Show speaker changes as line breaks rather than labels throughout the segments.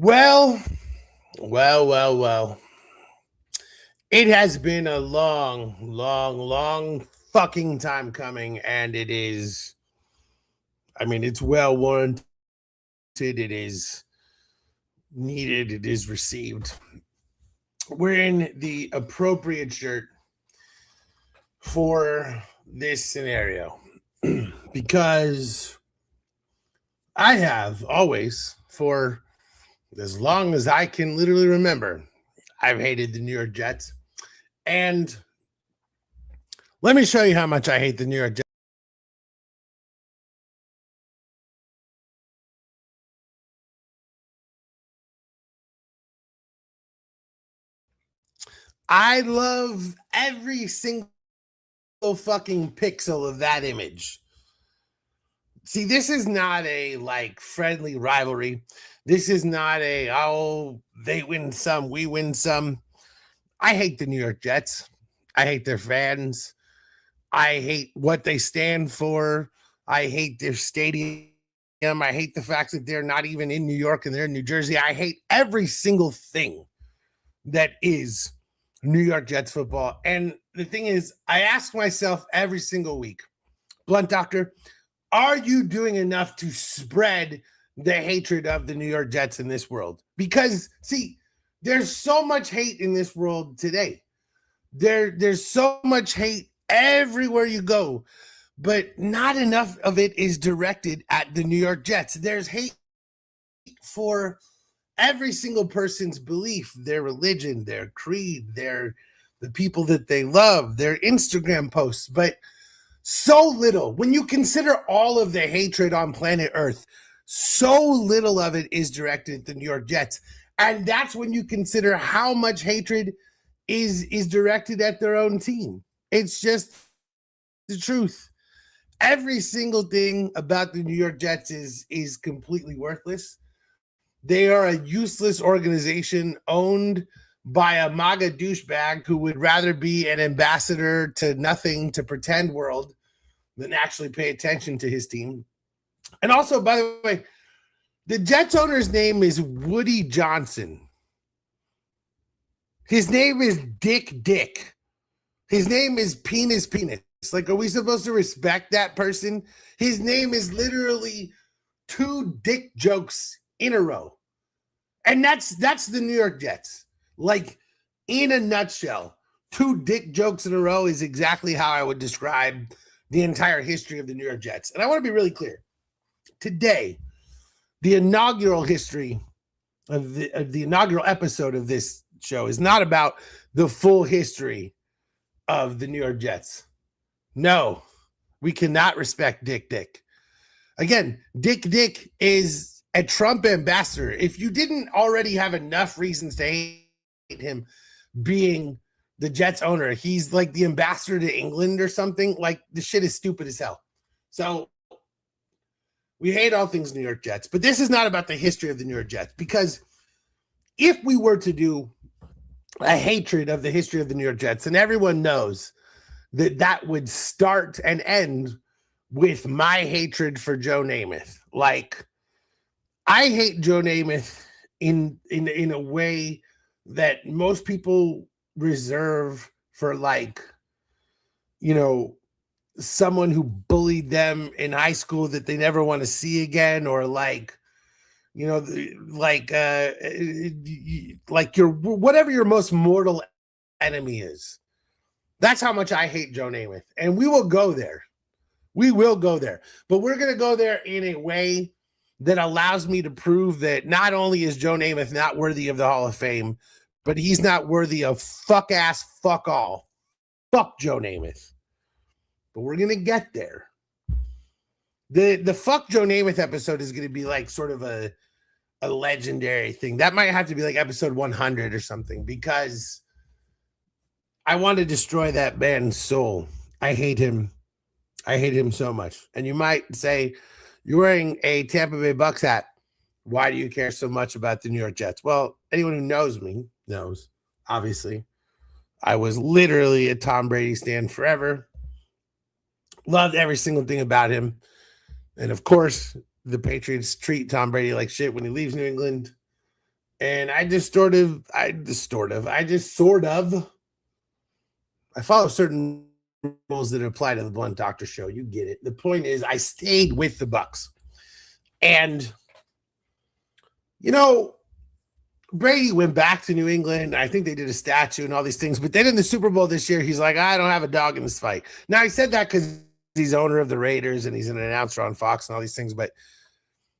Well, well. It has been a long fucking time coming, and it is, it's well warranted. It is needed. It is received. We're in the appropriate shirt for this scenario because I have always, for as long as I can literally remember, I've hated the New York Jets. And let me show you how much I hate the New York Jets. I love every single fucking pixel of that image. See, this is not a like friendly rivalry. This is not a, oh, they win some, we win some. I hate the New York Jets. I hate their fans. I hate what they stand for. I hate their stadium. I hate the fact that they're not even in New York and they're in New Jersey. I hate every single thing that is New York Jets football. And the thing is, I ask myself every single week, Blunt Doctor, are you doing enough to spread the hatred of the New York Jets in this world? Because, see, there's so much hate in this world today. There's so much hate everywhere you go, but not enough of it is directed at the New York Jets. There's hate for every single person's belief, their religion, their creed, the people that they love, their Instagram posts, but so little. When you consider all of the hatred on planet Earth, so little of it is directed at the New York Jets. And that's when you consider how much hatred is directed at their own team. It's just the truth. Every single thing about the New York Jets is completely worthless. They are a useless organization owned by a MAGA douchebag who would rather be an ambassador to nothing, to pretend world, than actually pay attention to his team. And also, by the way, the Jets owner's name is Woody Johnson. His name is Dick. His name is Penis. Like, are we supposed to respect that person? His name is literally 2 dick jokes in a row. And that's the New York Jets. Like, in a nutshell, 2 dick jokes in a row is exactly how I would describe the entire history of the New York Jets. And I want to be really clear. Today, the inaugural history of the inaugural episode of this show is not about the full history of the New York Jets. No, we cannot respect Dick. Again, Dick is a Trump ambassador. If you didn't already have enough reasons to hate him being the Jets owner, he's like the ambassador to England or something. Like, the shit is stupid as hell. So we hate all things New York Jets, but this is not about the history of the New York Jets, because if we were to do a hatred of the history of the New York Jets, and everyone knows that would start and end with my hatred for Joe Namath. Like, I hate Joe Namath in a way that most people reserve for, like, someone who bullied them in high school that they never want to see again, or like your whatever your most mortal enemy is. That's how much I hate Joe Namath. And we will go there. We will go there. But we're going to go there in a way that allows me to prove that not only is Joe Namath not worthy of the Hall of Fame, but he's not worthy of fuck all. Fuck Joe Namath. But we're going to get there. The fuck Joe Namath episode is going to be like sort of a legendary thing. That might have to be like episode 100 or something, because I want to destroy that man's soul. I hate him. I hate him so much. And you might say, you're wearing a Tampa Bay Bucks hat. Why do you care so much about the New York Jets? Well, anyone who knows me knows, obviously, I was literally a Tom Brady stan forever. Loved every single thing about him. And of course, the Patriots treat Tom Brady like shit when he leaves New England. And I just sort of I follow certain rules that apply to the Blunt Doctor show. You get it. The point is I stayed with the Bucks. And you know, Brady went back to New England. I think they did a statue and all these things. But then in the Super Bowl this year, he's like, I don't have a dog in this fight. Now, he said that because he's owner of the Raiders and he's an announcer on Fox and all these things. But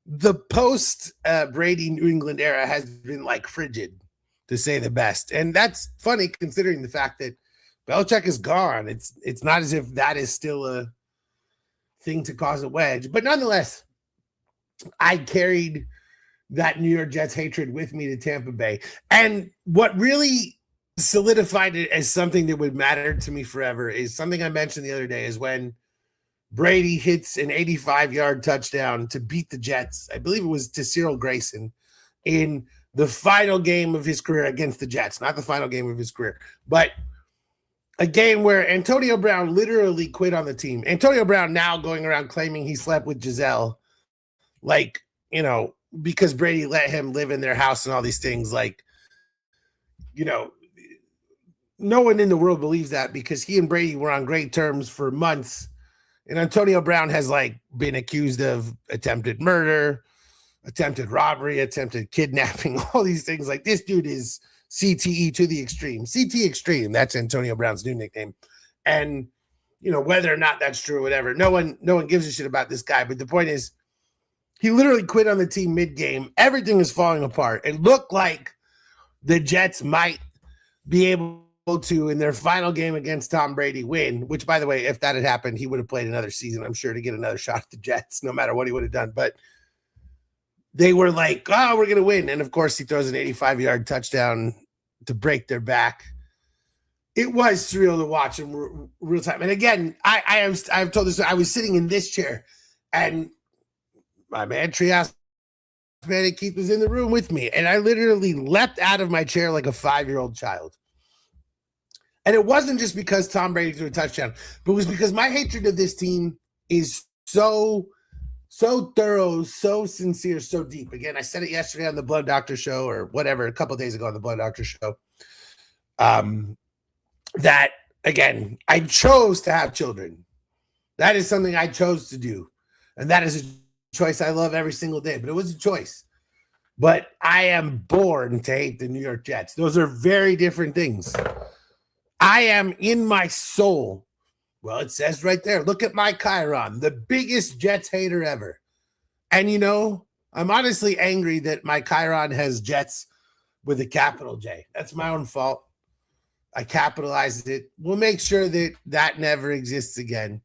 the post Brady New England era has been like frigid, to say the best. And that's funny considering the fact that Belichick is gone. It's not as if that is still a thing to cause a wedge. But nonetheless, I carried that New York Jets hatred with me to Tampa Bay. And what really solidified it as something that would matter to me forever is something I mentioned the other day, is when Brady hits an 85-yard touchdown to beat the Jets. I believe it was to Cyril Grayson in the final game of his career against the Jets. Not the final game of his career, but a game where Antonio Brown literally quit on the team. Antonio Brown now going around claiming he slept with Giselle, like, you know, because Brady let him live in their house and all these things. Like, you know, no one in the world believes that, because he and Brady were on great terms for months. And Antonio Brown has like been accused of attempted murder, attempted robbery, attempted kidnapping, all these things. Like, this dude is CTE to the extreme. CT Extreme, that's Antonio Brown's new nickname. And, you know, whether or not that's true or whatever, no one gives a shit about this guy. But the point is, he literally quit on the team mid-game. Everything is falling apart. It looked like the Jets might be able to, in their final game against Tom Brady, win, which, by the way, if that had happened, he would have played another season, I'm sure, to get another shot at the Jets, no matter what he would have done. But they were like, oh, we're going to win. And, of course, he throws an 85-yard touchdown to break their back. It was surreal to watch in real time. And, again, I've told this, I was sitting in this chair, and my man Trias Keith was in the room with me, and I literally leapt out of my chair like a 5-year-old child. And it wasn't just because Tom Brady threw a touchdown, but it was because my hatred of this team is so thorough, so sincere, so deep. Again, I said it yesterday on the Blood Doctor show, or whatever, a couple of days ago on the Blood Doctor show. That, again, I chose to have children. That is something I chose to do. And that is a choice I love every single day, but it was a choice. But I am born to hate the New York Jets. Those are very different things. I am in my soul. Well, it says right there, look at my Chiron, the biggest Jets hater ever. And, you know, I'm honestly angry that my Chiron has Jets with a capital J. That's my own fault. I capitalized it. We'll make sure that never exists again.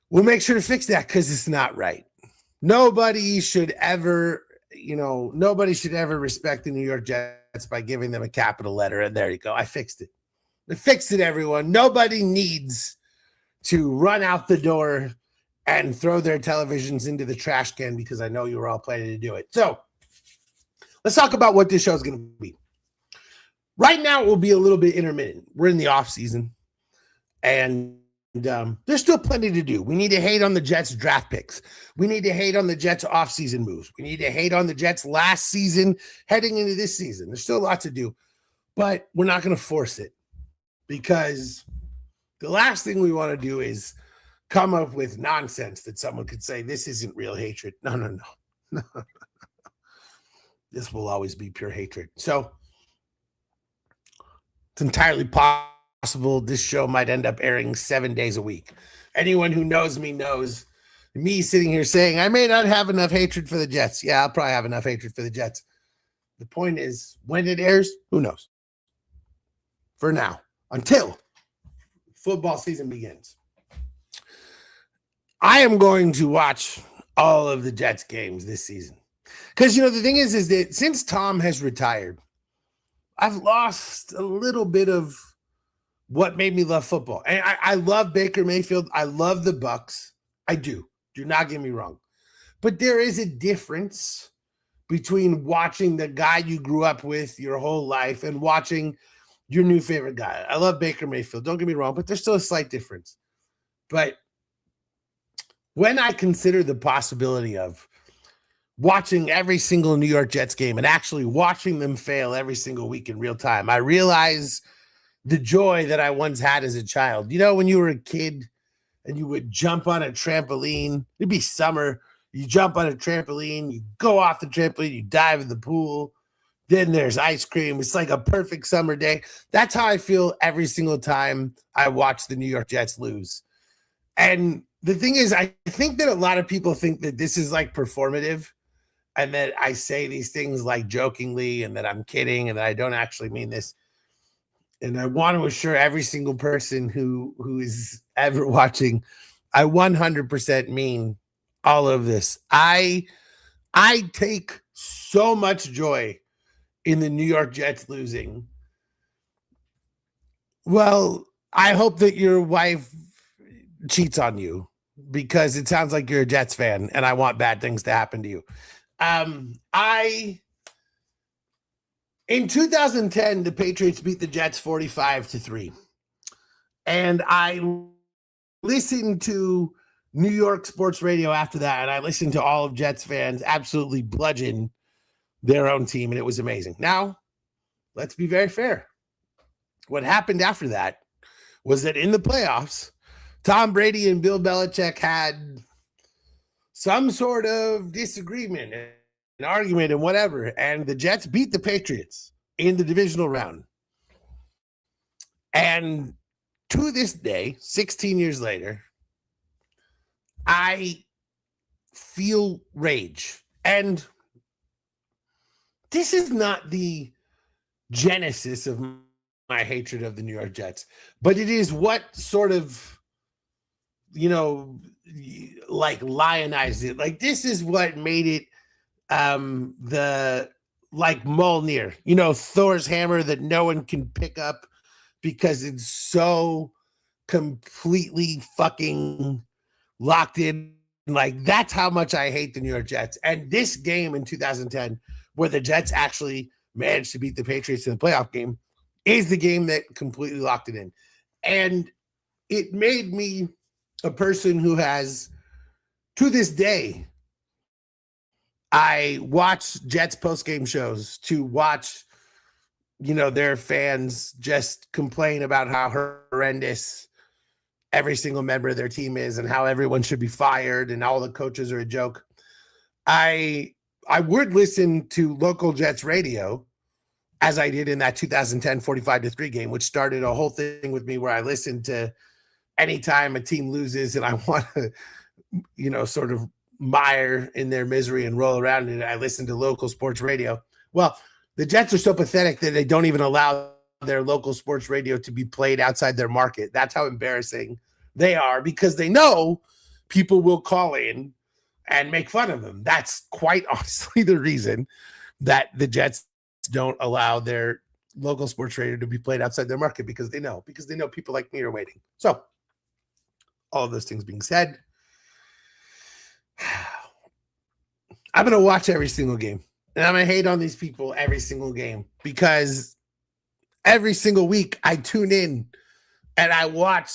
We'll make sure to fix that, because it's not right. Nobody should ever respect the New York Jets by giving them a capital letter. And there you go. I fixed it. I fixed it, everyone. Nobody needs to run out the door and throw their televisions into the trash can, because I know you were all planning to do it. So let's talk about what this show is going to be. Right now, it will be a little bit intermittent. We're in the off season, and there's still plenty to do. We need to hate on the Jets draft picks. We need to hate on the Jets offseason moves. We need to hate on the Jets last season heading into this season. There's still a lot to do, but we're not going to force it, because the last thing we want to do is come up with nonsense that someone could say, this isn't real hatred. No. This will always be pure hatred. So it's entirely possible this show might end up airing 7 days a week. Anyone who knows me knows me sitting here saying I may not have enough hatred for the Jets. Yeah, I'll probably have enough hatred for the Jets. The point is, when it airs, who knows? For now, until football season begins, I am going to watch all of the Jets games this season. Because, you know, the thing is that since Tom has retired, I've lost a little bit of what made me love football. And I love Baker Mayfield. I love the Bucks. I do. Do not get me wrong. But there is a difference between watching the guy you grew up with your whole life and watching your new favorite guy. I love Baker Mayfield. Don't get me wrong, but there's still a slight difference. But when I consider the possibility of watching every single New York Jets game and actually watching them fail every single week in real time, I realize the joy that I once had as a child. You know, when you were a kid and you would jump on a trampoline, it'd be summer, you jump on a trampoline, you go off the trampoline, you dive in the pool, then there's ice cream. It's like a perfect summer day. That's how I feel every single time I watch the New York Jets lose. And the thing is, I think that a lot of people think that this is like performative and that I say these things like jokingly and that I'm kidding and that I don't actually mean this. And I want to assure every single person who is ever watching, I 100% mean all of this. I take so much joy in the New York Jets losing. Well, I hope that your wife cheats on you because it sounds like you're a Jets fan and I want bad things to happen to you. In 2010, the Patriots beat the Jets 45-3. And I listened to New York sports radio after that, and I listened to all of Jets fans absolutely bludgeon their own team, and it was amazing. Now, let's be very fair. What happened after that was that in the playoffs, Tom Brady and Bill Belichick had some sort of disagreement, an argument, and whatever, and the Jets beat the Patriots in the divisional round. And to this day, 16 years later, I feel rage. And this is not the genesis of my hatred of the New York Jets, but it is what sort of, like lionized it. Like this is what made it the like Mjolnir, Thor's hammer that no one can pick up because it's so completely fucking locked in. Like that's how much I hate the New York Jets. And this game in 2010, where the Jets actually managed to beat the Patriots in the playoff game, is the game that completely locked it in. And it made me a person who has, to this day, I watch Jets post-game shows to watch, their fans just complain about how horrendous every single member of their team is and how everyone should be fired and all the coaches are a joke. I would listen to local Jets radio as I did in that 2010 45-3 game, which started a whole thing with me where I listened to anytime a team loses and I want to, sort of mire in their misery and roll around in it, I listen to local sports radio. Well, the Jets are so pathetic that they don't even allow their local sports radio to be played outside their market. That's how embarrassing they are because they know people will call in and make fun of them. That's quite honestly the reason that the Jets don't allow their local sports radio to be played outside their market because they know people like me are waiting. So all of those things being said, I'm going to watch every single game and I'm going to hate on these people every single game because every single week I tune in and I watch,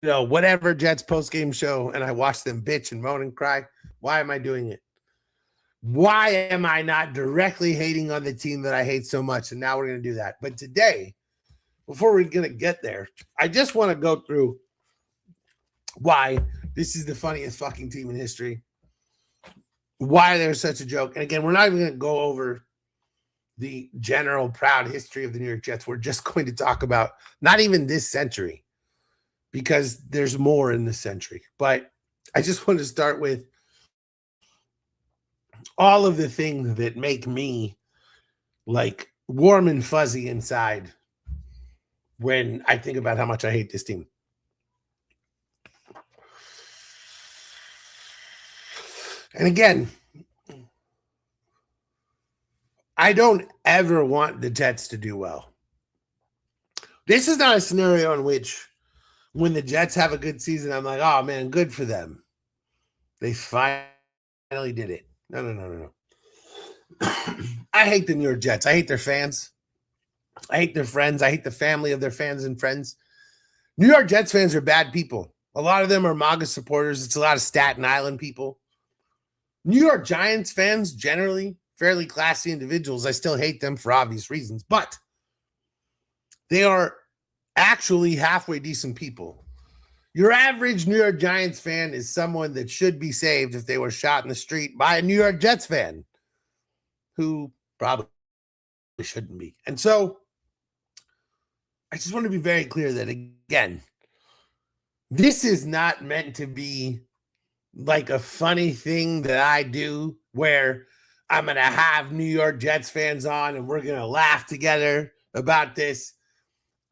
whatever Jets post-game show and I watch them bitch and moan and cry. Why am I doing it? Why am I not directly hating on the team that I hate so much? And now we're going to do that. But today, before we're going to get there, I just want to go through why this is the funniest fucking team in history. Why they're such a joke. And again, we're not even going to go over the general proud history of the New York Jets. We're just going to talk about not even this century because there's more in this century. But I just want to start with all of the things that make me like warm and fuzzy inside when I think about how much I hate this team. And again, I don't ever want the Jets to do well. This is not a scenario in which when the Jets have a good season, I'm like, oh man, good for them. They finally did it. No. I hate the New York Jets. I hate their fans. I hate their friends. I hate the family of their fans and friends. New York Jets fans are bad people. A lot of them are MAGA supporters. It's a lot of Staten Island people. New York Giants fans, generally fairly classy individuals. I still hate them for obvious reasons, but they are actually halfway decent people. Your average New York Giants fan is someone that should be saved if they were shot in the street by a New York Jets fan who probably shouldn't be. And so I just want to be very clear that, again, this is not meant to be like a funny thing that I do where I'm going to have New York Jets fans on and we're going to laugh together about this.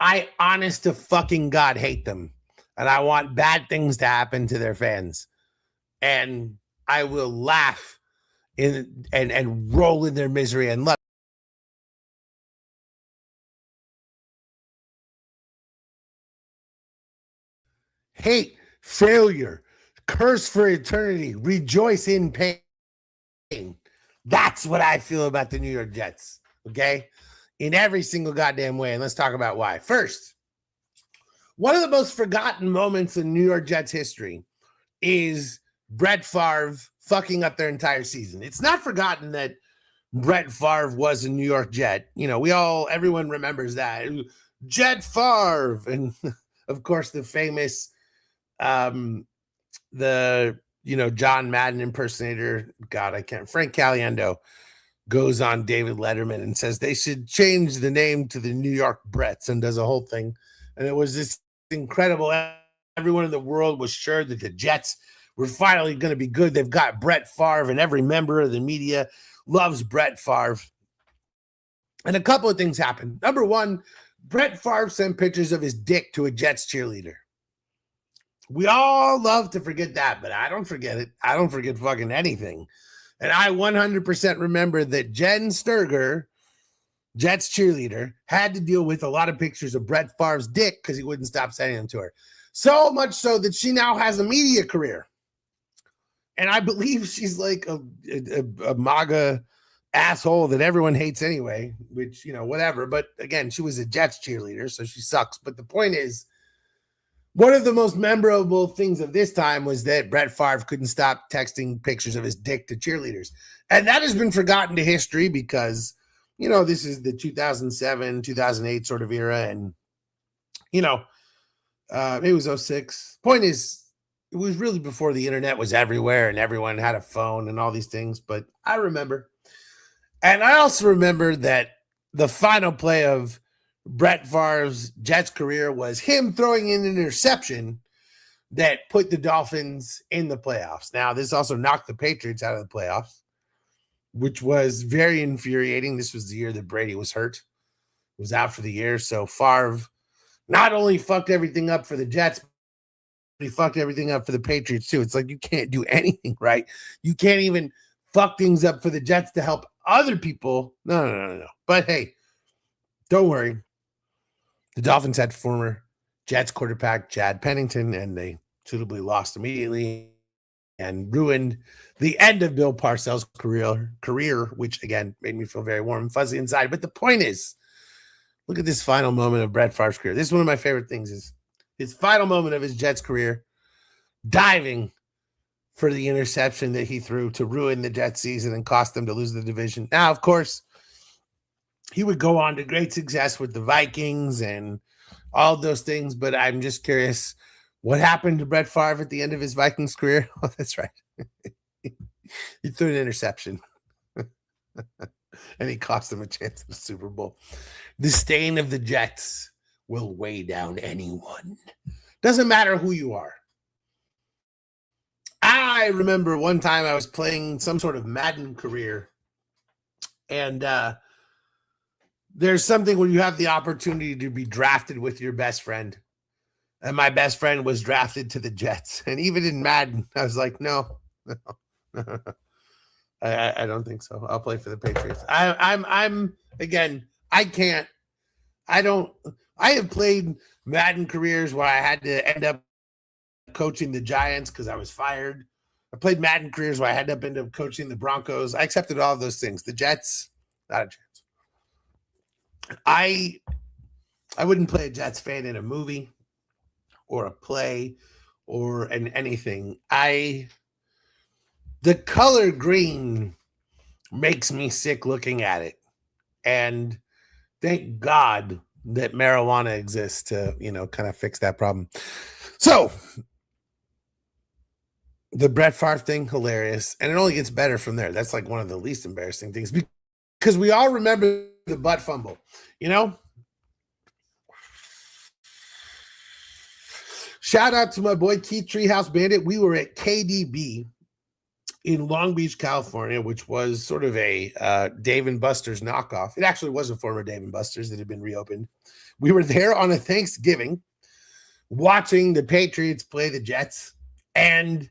I, honest to fucking God, hate them. And I want bad things to happen to their fans. And I will laugh and roll in their misery and love. Hate, failure, curse for eternity, rejoice in pain. That's what I feel about the New York Jets, okay? In every single goddamn way. And let's talk about why. First, one of the most forgotten moments in New York Jets history is Brett Favre fucking up their entire season. It's not forgotten that Brett Favre was a New York Jet. You know, everyone remembers that. Jet Favre. And of course, the famous, John Madden impersonator, Frank Caliendo goes on David Letterman and says they should change the name to the New York Bretts and does a whole thing. And it was this incredible. Everyone in the world was sure that the Jets were finally going to be good. They've got Brett Favre, and every member of the media loves Brett Favre. And a couple of things happened. Number one, Brett Favre sent pictures of his dick to a Jets cheerleader. We all love to forget that, but I don't forget it. I don't forget fucking anything. And I 100% remember that Jen Sturger, Jets cheerleader, had to deal with a lot of pictures of Brett Favre's dick because he wouldn't stop sending them to her. So much so that she now has a media career. And I believe she's like a MAGA asshole that everyone hates anyway, which, whatever. But again, she was a Jets cheerleader, so she sucks. But the point is, one of the most memorable things of this time was that Brett Favre couldn't stop texting pictures of his dick to cheerleaders. And that has been forgotten to history because, this is the 2007, 2008 sort of era. And, it was 06. Point is, it was really before the internet was everywhere and everyone had a phone and all these things. But I remember. And I also remember that the final play of Brett Favre's Jets career was him throwing in an interception that put the Dolphins in the playoffs. Now, this also knocked the Patriots out of the playoffs, which was very infuriating. This was the year that Brady was hurt, was out for the year. So Favre not only fucked everything up for the Jets, but he fucked everything up for the Patriots too. It's like you can't do anything right. You can't even fuck things up for the Jets to help other people. No. But hey, don't worry. The Dolphins had former Jets quarterback Chad Pennington, and they suitably lost immediately and ruined the end of Bill Parcells' career, which, again, made me feel very warm and fuzzy inside. But the point is, look at this final moment of Brett Favre's career. This is one of my favorite things, is his final moment of his Jets career, diving for the interception that he threw to ruin the Jets season and cost them to lose the division. Now, of course, he would go on to great success with the Vikings and all those things, but I'm just curious, what happened to Brett Favre at the end of his Vikings career? Oh, that's right. He threw an interception. And he cost them a chance at the Super Bowl. The stain of the Jets will weigh down anyone. Doesn't matter who you are. I remember one time I was playing some sort of Madden career, and there's something where you have the opportunity to be drafted with your best friend. And my best friend was drafted to the Jets. And even in Madden, I was like, no. I don't think so. I'll play for the Patriots. I'm again, I have played Madden careers where I had to end up coaching the Giants because I was fired. I played Madden careers where I had to end up coaching the Broncos. I accepted all of those things. The Jets, not a chance. I wouldn't play a Jets fan in a movie or a play or in anything. I The color green makes me sick looking at it. And thank God that marijuana exists to, kind of fix that problem. So the Brett Favre thing, hilarious. And it only gets better from there. That's like one of the least embarrassing things because we all remember the butt fumble, Shout out to my boy Keith Treehouse Bandit. We were at KDB in Long Beach, California, which was sort of a Dave and Buster's knockoff. It actually was a former Dave and Buster's that had been reopened. We were there on a Thanksgiving watching the Patriots play the Jets, and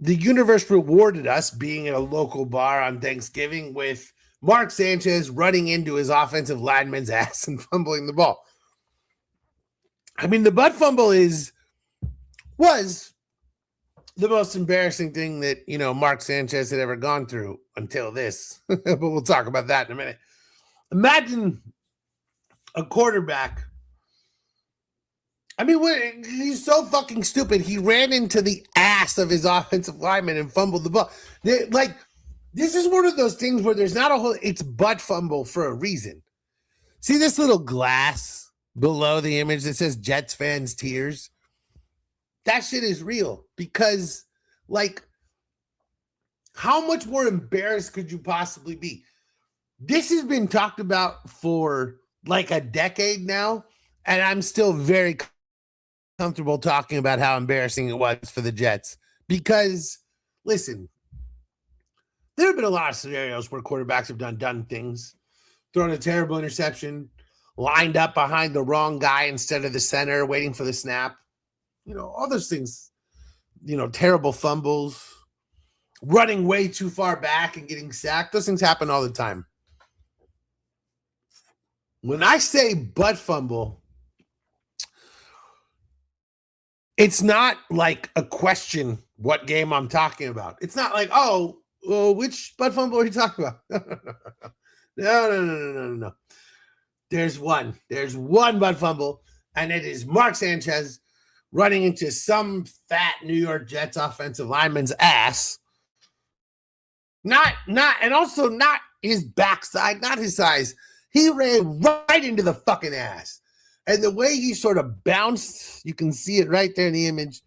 the universe rewarded us being at a local bar on Thanksgiving with Mark Sanchez running into his offensive lineman's ass and fumbling the ball. I mean, the butt fumble was the most embarrassing thing that, Mark Sanchez had ever gone through until this. But we'll talk about that in a minute. Imagine a quarterback. I mean, he's so fucking stupid. He ran into the ass of his offensive lineman and fumbled the ball. This is one of those things where there's not a whole, it's butt fumble for a reason. See this little glass below the image that says Jets fans tears? That shit is real because, how much more embarrassed could you possibly be? This has been talked about for a decade now, and I'm still very comfortable talking about how embarrassing it was for the Jets because, listen, there have been a lot of scenarios where quarterbacks have done dumb things, thrown a terrible interception, lined up behind the wrong guy instead of the center, waiting for the snap. All those things, terrible fumbles, running way too far back and getting sacked. Those things happen all the time. When I say butt fumble, it's not like a question what game I'm talking about. It's not like, which butt fumble are you talking about? No. There's one butt fumble, and it is Mark Sanchez running into some fat New York Jets offensive lineman's ass. And also not his backside, not his size. He ran right into the fucking ass. And the way he sort of bounced, you can see it right there in the image.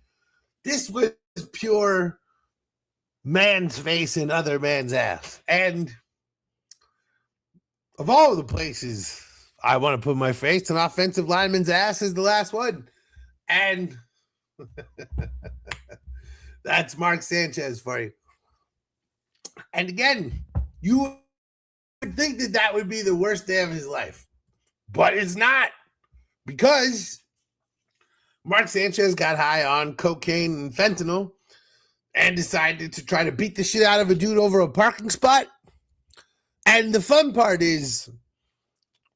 This was pure man's face in other man's ass. And of all the places I want to put my face, an offensive lineman's ass is the last one. And that's Mark Sanchez for you. And again, you would think that would be the worst day of his life. But it's not, because Mark Sanchez got high on cocaine and fentanyl and decided to try to beat the shit out of a dude over a parking spot. And the fun part is,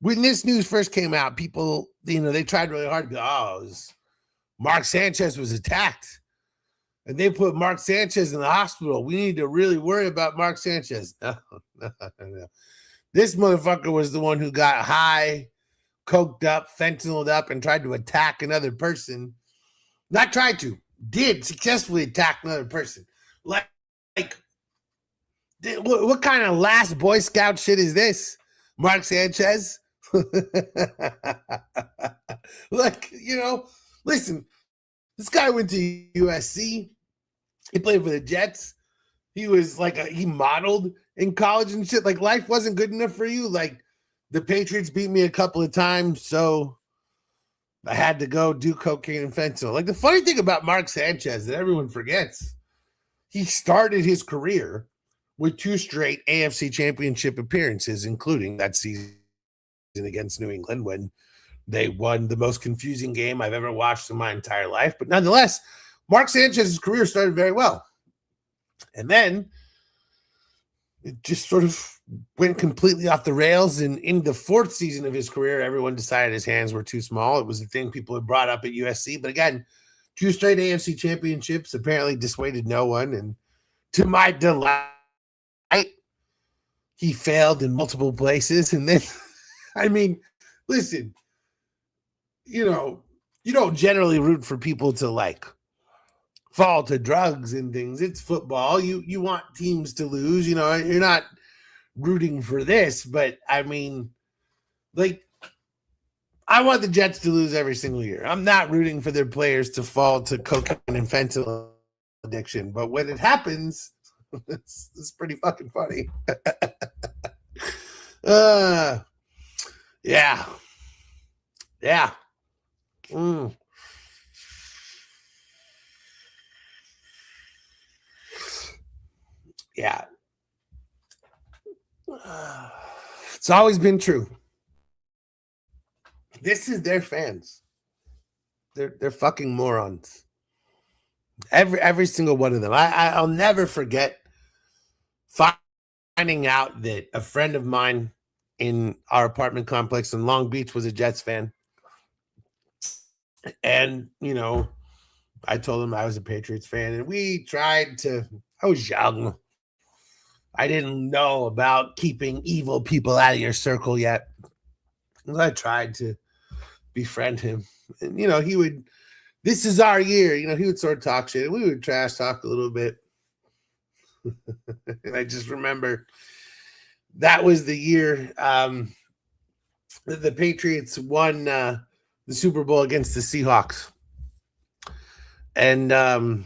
when this news first came out, people, they tried really hard to go, Mark Sanchez was attacked. And they put Mark Sanchez in the hospital. We need to really worry about Mark Sanchez. No. This motherfucker was the one who got high, coked up, fentanyled up, and tried to attack another person. Not tried to, did successfully attack another person. What kind of last Boy Scout shit is this, Mark Sanchez? Listen, this guy went to USC. He played for the Jets. He was he modeled in college and shit. Life wasn't good enough for you. The Patriots beat me a couple of times, so I had to go do cocaine and fentanyl. The funny thing about Mark Sanchez that everyone forgets, he started his career with 2 straight AFC Championship appearances, including that season against New England when they won the most confusing game I've ever watched in my entire life. But nonetheless, Mark Sanchez's career started very well. And then it just sort of went completely off the rails. And in the 4th season of his career, everyone decided his hands were too small. It was the thing people had brought up at USC. But again, 2 straight AFC championships apparently dissuaded no one. And to my delight, he failed in multiple places. And then, listen, you don't generally root for people to fall to drugs and things. It's football. You want teams to lose. You're not rooting for this, but I mean, like, I want the Jets to lose every single year. I'm not rooting for their players to fall to cocaine and fentanyl addiction, but when it happens, it's pretty fucking funny. Yeah. Yeah. It's always been true. This is their fans. They're fucking morons. Every single one of them. I'll never forget finding out that a friend of mine in our apartment complex in Long Beach was a Jets fan. And, I told him I was a Patriots fan, and I was young. I didn't know about keeping evil people out of your circle yet. I tried to befriend him. And, this is our year. He would sort of talk shit. And we would trash talk a little bit. And I just remember that was the year that the Patriots won the Super Bowl against the Seahawks. And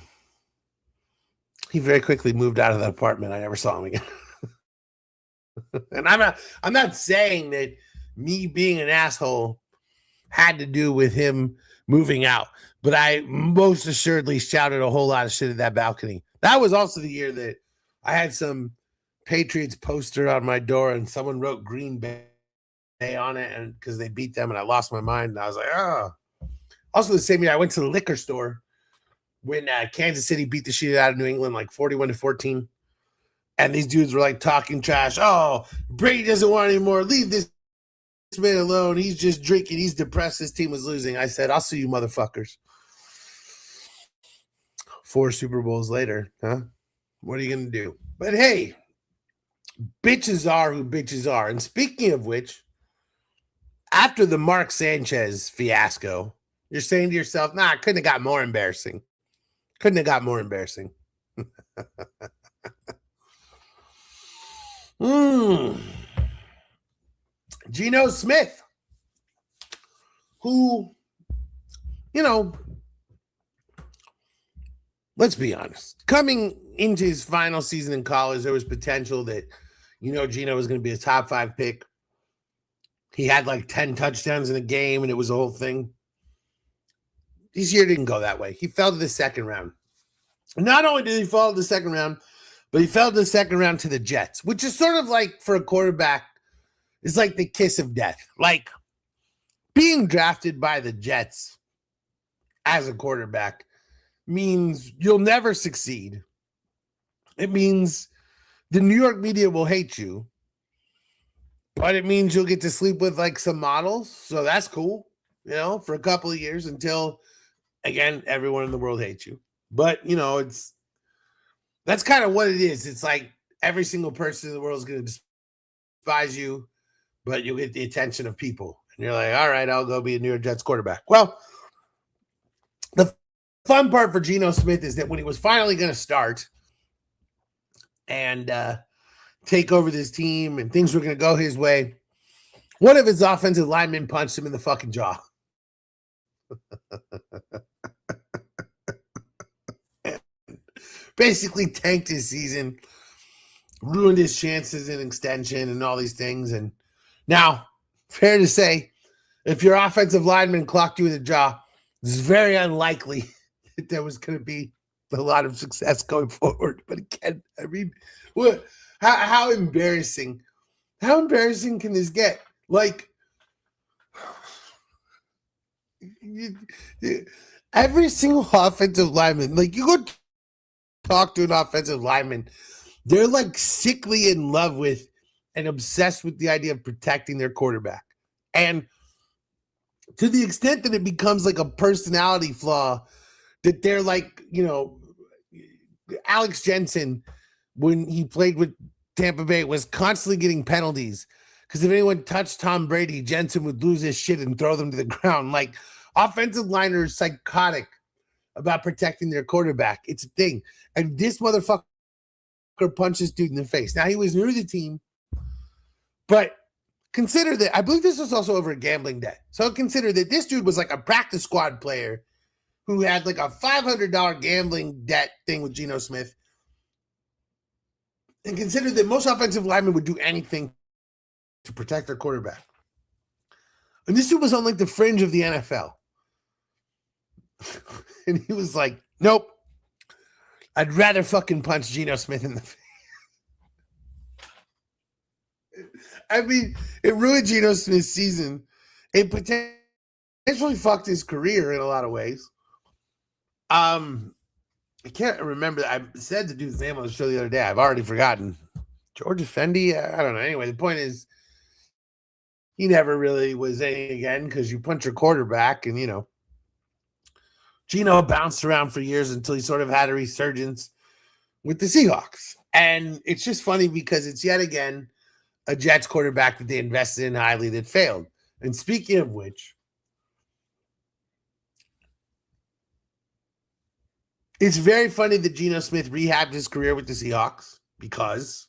he very quickly moved out of the apartment. I never saw him again. And I'm not saying that me being an asshole had to do with him moving out, but I most assuredly shouted a whole lot of shit at that balcony. That was also the year that I had some Patriots poster on my door and someone wrote Green Bay on it, and because they beat them, and I lost my mind. And I was like, oh. Also the same year I went to the liquor store when Kansas City beat the shit out of New England like 41-14. And these dudes were like talking trash. Oh, Brady doesn't want any more. Leave this man alone. He's just drinking. He's depressed. His team was losing. I said, I'll see you motherfuckers. 4 Super Bowls later, huh? What are you going to do? But hey, bitches are who bitches are. And speaking of which, after the Mark Sanchez fiasco, you're saying to yourself, nah, couldn't have got more embarrassing. Couldn't have got more embarrassing. Geno Smith, who, let's be honest, coming into his final season in college, there was potential that, Geno was going to be a top 5 pick. He had like 10 touchdowns in a game, and it was a whole thing. This year didn't go that way. He fell to the second round. Not only did he fall to the second round, but he fell to the second round to the Jets, which is sort of like, for a quarterback, is like the kiss of death. Like, being drafted by the Jets as a quarterback means you'll never succeed. It means the New York media will hate you, but it means you'll get to sleep with like some models. So that's cool, for a couple of years until, again, everyone in the world hates you. But, that's kind of what it is. It's like every single person in the world is going to despise you, but you'll get the attention of people. And you're like, all right, I'll go be a New York Jets quarterback. Well, the fun part for Geno Smith is that when he was finally going to start and take over this team and things were going to go his way, one of his offensive linemen punched him in the fucking jaw. Basically tanked his season, ruined his chances in extension and all these things. And now, fair to say, if your offensive lineman clocked you in the jaw, it's very unlikely that there was going to be a lot of success going forward. But again, I mean, what? How embarrassing? How embarrassing can this get? Like, every single offensive lineman, like, you go talk to an offensive lineman, they're like sickly in love with and obsessed with the idea of protecting their quarterback. And to the extent that it becomes like a personality flaw, that they're like, Alex Jensen, when he played with Tampa Bay, was constantly getting penalties because if anyone touched Tom Brady, Jensen would lose his shit and throw them to the ground. Like, offensive liners, psychotic about protecting their quarterback. It's a thing. And this motherfucker punched this dude in the face. Now, he was new to the team, but consider that, I believe this was also over a gambling debt. So consider that this dude was like a practice squad player who had like a $500 gambling debt thing with Geno Smith. And consider that most offensive linemen would do anything to protect their quarterback. And this dude was on like the fringe of the NFL. And he was like, nope, I'd rather fucking punch Geno Smith in the face. I mean, it ruined Geno Smith's season. It potentially fucked his career in a lot of ways. I can't remember. I said the dude's name on the show the other day. I've already forgotten. George Effendi? I don't know. Anyway, the point is, he never really was anything again because you punch your quarterback, and, you know, Geno bounced around for years until he sort of had a resurgence with the Seahawks. And it's just funny because it's yet again a Jets quarterback that they invested in highly that failed. And speaking of which, it's very funny that Geno Smith rehabbed his career with the Seahawks because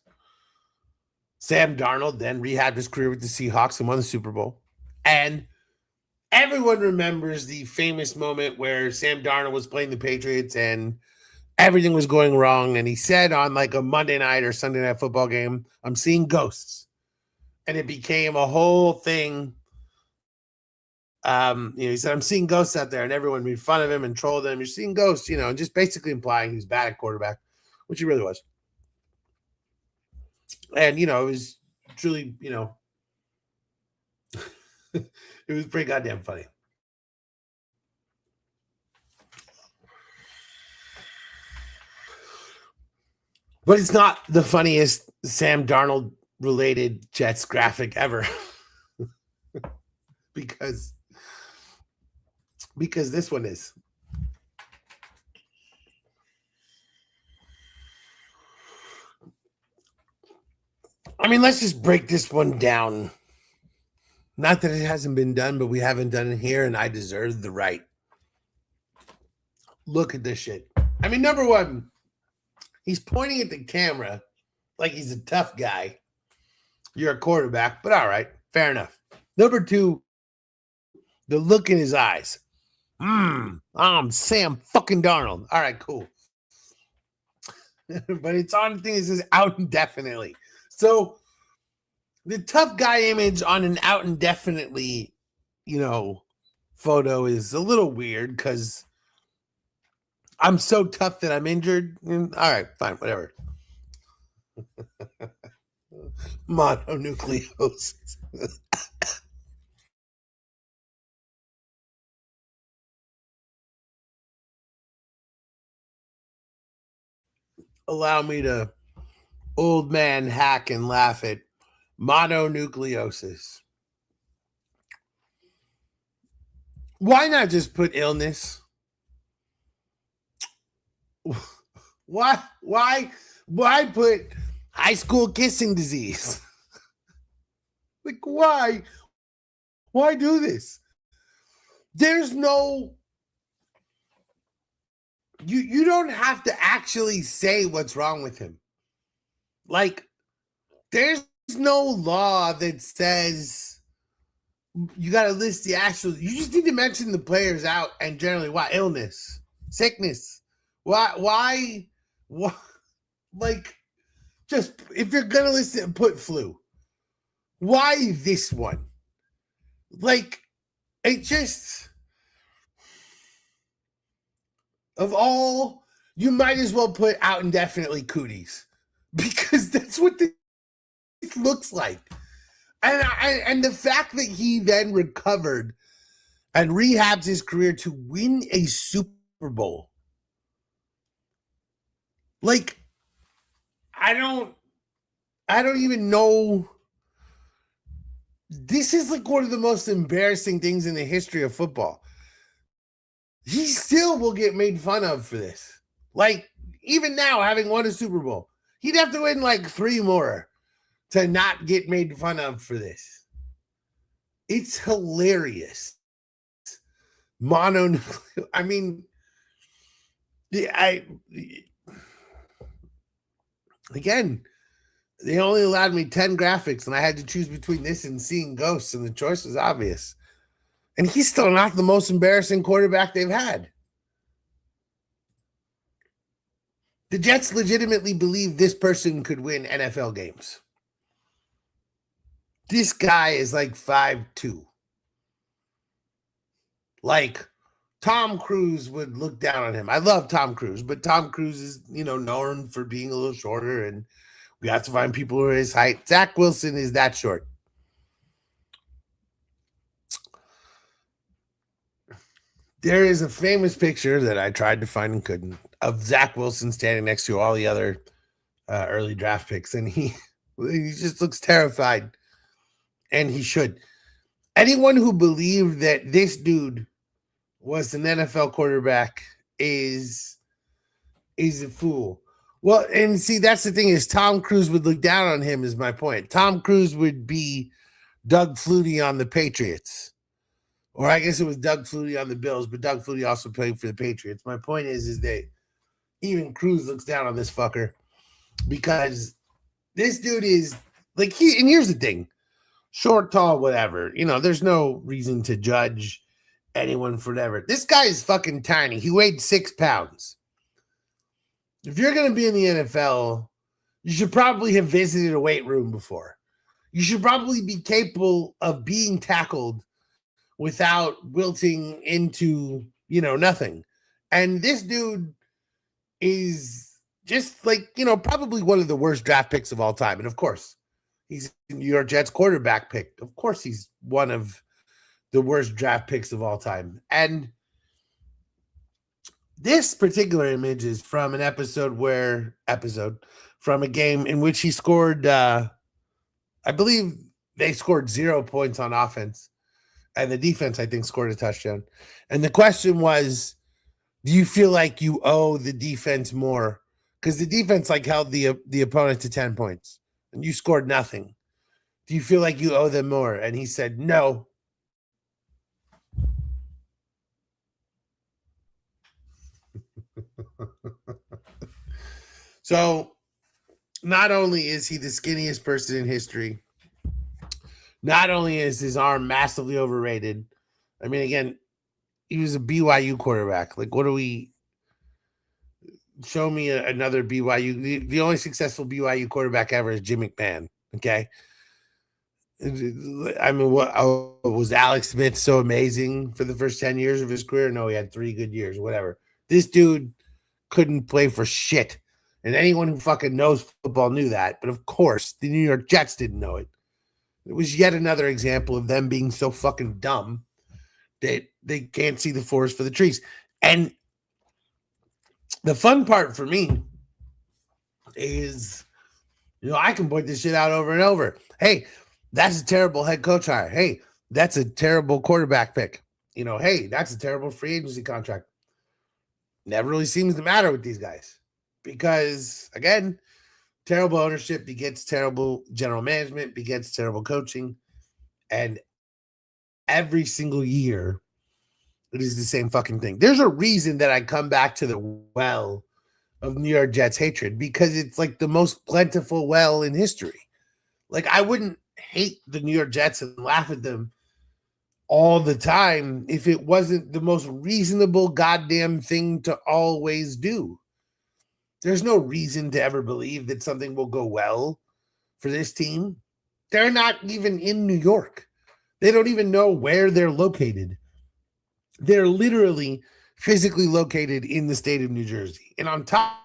Sam Darnold then rehabbed his career with the Seahawks and won the Super Bowl. And everyone remembers the famous moment where Sam Darnold was playing the Patriots and everything was going wrong. And he said on like a Monday night or Sunday night football game, I'm seeing ghosts. And it became a whole thing. He said, I'm seeing ghosts out there, and everyone made fun of him and trolled him. You're seeing ghosts, and just basically implying he was bad at quarterback, which he really was. And, it was truly, it was pretty goddamn funny. But it's not the funniest Sam Darnold related Jets graphic ever. because this one is. I mean, let's just break this one down. Not that it hasn't been done, but we haven't done it here, and I deserve the right. Look at this shit. I mean, number one, he's pointing at the camera like he's a tough guy. You're a quarterback, but all right, fair enough. Number two, the look in his eyes. I'm Sam fucking Darnold. All right, cool. But it's on the thing that says out indefinitely. So the tough guy image on an out indefinitely, photo is a little weird because I'm so tough that I'm injured. All right, fine, whatever. Mononucleosis. Allow me to old man hack and laugh at mononucleosis. Why not just put illness? Why put high school kissing disease? Like, why do this? There's no, you don't have to actually say what's wrong with him. Like, there's no law that says you got to list the actual, you just need to mention the players out and generally why illness, sickness. Why, like, just, if you're going to list it, put flu. Why this one? Like, it just, of all, you might as well put out indefinitely cooties because that's what this looks like. And the fact that he then recovered and rehabs his career to win a Super Bowl. Like, I don't even know. This is like one of the most embarrassing things in the history of football. He still will get made fun of for this. Like, even now, having won a Super Bowl, he'd have to win like 3 more to not get made fun of for this. It's hilarious. I mean, I again, they only allowed me 10 graphics, and I had to choose between this and Seeing Ghosts, and the choice was obvious. And he's still not the most embarrassing quarterback they've had. The Jets legitimately believe this person could win NFL games. This guy is like 5'2". Like, Tom Cruise would look down on him. I love Tom Cruise, but Tom Cruise is, known for being a little shorter, and we have to find people who are his height. Zach Wilson is that short. There is a famous picture that I tried to find and couldn't of Zach Wilson standing next to all the other early draft picks, and he just looks terrified, and he should. Anyone who believed that this dude was an NFL quarterback is a fool. Well, and see, that's the thing is Tom Cruise would look down on him is my point. Tom Cruise would be Doug Flutie on the Patriots. Or I guess it was Doug Flutie on the Bills, but Doug Flutie also played for the Patriots. My point is that even Cruise looks down on this fucker because this dude is like and here's the thing. Short, tall, whatever. There's no reason to judge anyone for whatever. This guy is fucking tiny. He weighed 6 pounds. If you're going to be in the NFL, you should probably have visited a weight room before. You should probably be capable of being tackled without wilting into, nothing. And this dude is just like, probably one of the worst draft picks of all time. And of course, he's a New York Jets quarterback pick. Of course, he's one of the worst draft picks of all time. And this particular image is from an from a game in which he scored, I believe they scored 0 points on offense. And the defense, I think, scored a touchdown. And the question was, do you feel like you owe the defense more? Because the defense held the opponent to 10 points and you scored nothing. Do you feel like you owe them more? And he said, no. So not only is he the skinniest person in history, not only is his arm massively overrated. I mean, again, he was a BYU quarterback. Like, what do we show me another BYU? The only successful BYU quarterback ever is Jim McMahon. Okay. I mean, was Alex Smith so amazing for the first 10 years of his career? No, he had 3 good years, whatever. This dude couldn't play for shit. And anyone who fucking knows football knew that. But of course, the New York Jets didn't know it. It was yet another example of them being so fucking dumb that they can't see the forest for the trees. And the fun part for me is, I can point this shit out over and over. Hey, that's a terrible head coach hire. Hey, that's a terrible quarterback pick. Hey, that's a terrible free agency contract. Never really seems to matter with these guys because, again, terrible ownership begets terrible general management, begets terrible coaching. And every single year, it is the same fucking thing. There's a reason that I come back to the well of New York Jets hatred because it's like the most plentiful well in history. Like, I wouldn't hate the New York Jets and laugh at them all the time if it wasn't the most reasonable goddamn thing to always do. There's no reason to ever believe that something will go well for this team. They're not even in New York. They don't even know where they're located. They're literally physically located in the state of New Jersey. And on top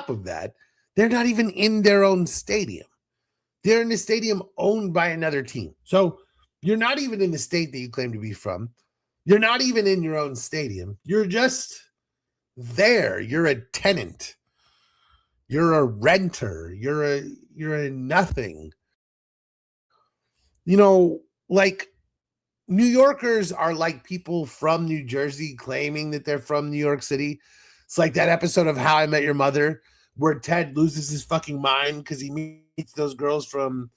of that, they're not even in their own stadium. They're in a stadium owned by another team. So you're not even in the state that you claim to be from. You're not even in your own stadium. You're just there. You're a tenant. You're a renter. You're a nothing. Like, New Yorkers are like people from New Jersey claiming that they're from New York City. It's like that episode of How I Met Your Mother where Ted loses his fucking mind because he meets those girls from